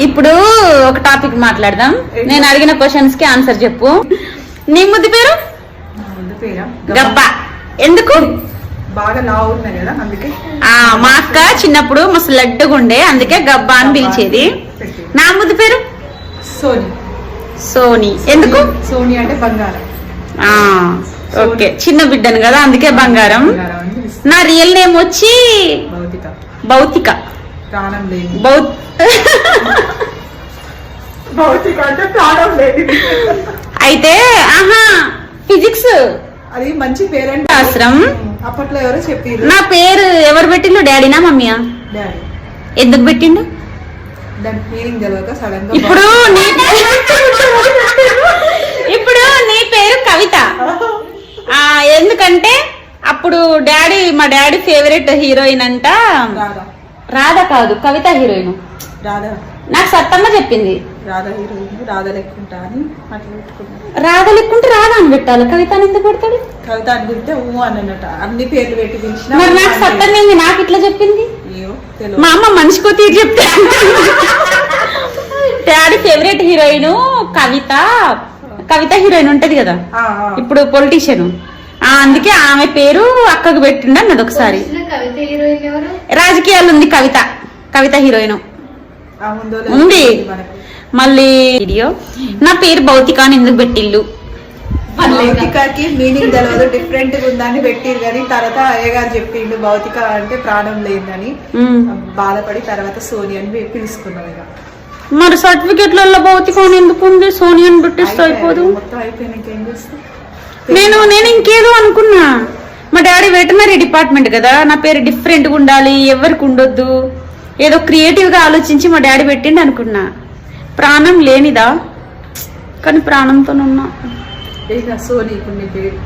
ఇప్పుడు ఒక టాపిక్ మాట్లాడదాం. నేను అడిగిన క్వశ్చన్స్ కి ఆన్సర్ చెప్పు. నీ ముద్దు పేరు? గబ్బా. ఎందుకు? బాగా లావు ఉన్నాయి కదా అందుకే. మా అక్క చిన్నప్పుడు మస్తు లడ్డుగా ఉండే, అందుకే గబ్బా అని పిలిచేది. నా ముద్దు పేరు సోని. సోని. ఎందుకు? సోని అంటే బంగారం. ఓకే, చిన్న బిడ్డను కదా అందుకే బంగారం. నా రియల్ నేమ్ వచ్చి భౌతిక. భౌతిక. ప్రాణం లేదు. భౌతిక అంటే ప్రాణం లేదు. అయితే ఫిజిక్స్ అది మంచి పేరంటే అవసరం. అప్పట్లో ఎవరో చెప్పారు. నా పేరు ఎవరు పెట్టిండు? డాడీనా మమ్మీయా? డాడీ. ఎందుకు పెట్టిండు? దానికి మీనింగ్ తెలియక సడన్ గా. ఇప్పుడు నీ పేరు కవిత. ఎందుకంటే అప్పుడు మా డాడీ ఫేవరెట్ హీరోయిన్ అంట. రాధ కాదు, కవిత హీరోయిన్. రాధా నాకు సత్తమ్మ చెప్పింది. రాధా హీరోయిన్, రాధా లెక్కుంటా అని అట్లా పెట్టుకున్నాను. రాధ లెక్కుంటే రాధా అని పెట్టాలి, కవిత అని ఎందుకు పెడతాడు? కవిత అని పెడితే అన్నట అన్ని పేర్లు పెట్టి పిలిచిన. మరి నాకు సత్తమ్మ నాకు ఇట్లా చెప్పింది. మా అమ్మ మనిషికో తీరు చెప్తా. డాడీ ఫేవరెట్ హీరోయిన్ కవిత హీరోయిన్ ఉంటది కదా, ఇప్పుడు పొలిటీషియన్. అందుకే ఆమె పేరు అక్కకు పెట్టిండు అన్నది ఒకసారి. రాజకీయాలు ఉంది కవిత హీరోయిన్ ఉంది. మళ్ళీ వీడియో నా పేరు భౌతిక అని ఎందుకు పెట్టిల్లు? భౌతికకి మీనింగ్ తెలియదు, డిఫరెంట్ గా ఉందని పెట్టిరు కానీ తర్వాత అయ్యగారు చెప్పిండు భౌతిక అంటే ప్రాణం లేదని. బాధపడి తర్వాత సోని అని పిలుచుకున్నాం. ఇక మరి సర్టిఫికెట్లలో భౌతిక అని ఎందుకు ఉంది? సోని అని పెట్టిస్తే అయిపోదు. మొత్తం అయిపోయినాక ఏం చేస్తాం? నేను ఇంకేదో అనుకున్నా. మా డాడీ వెటనరీ డిపార్ట్మెంట్ కదా, నా పేరు డిఫరెంట్ గా ఉండాలి, ఎవరికి ఉండొద్దు, ఏదో క్రియేటివ్ గా ఆలోచించి మా డాడీ పెట్టిండు అనుకున్నా. ప్రాణం లేనిదా? కానీ ప్రాణంతో ఉన్నా. సోని ఇప్పుడు నీ పేరు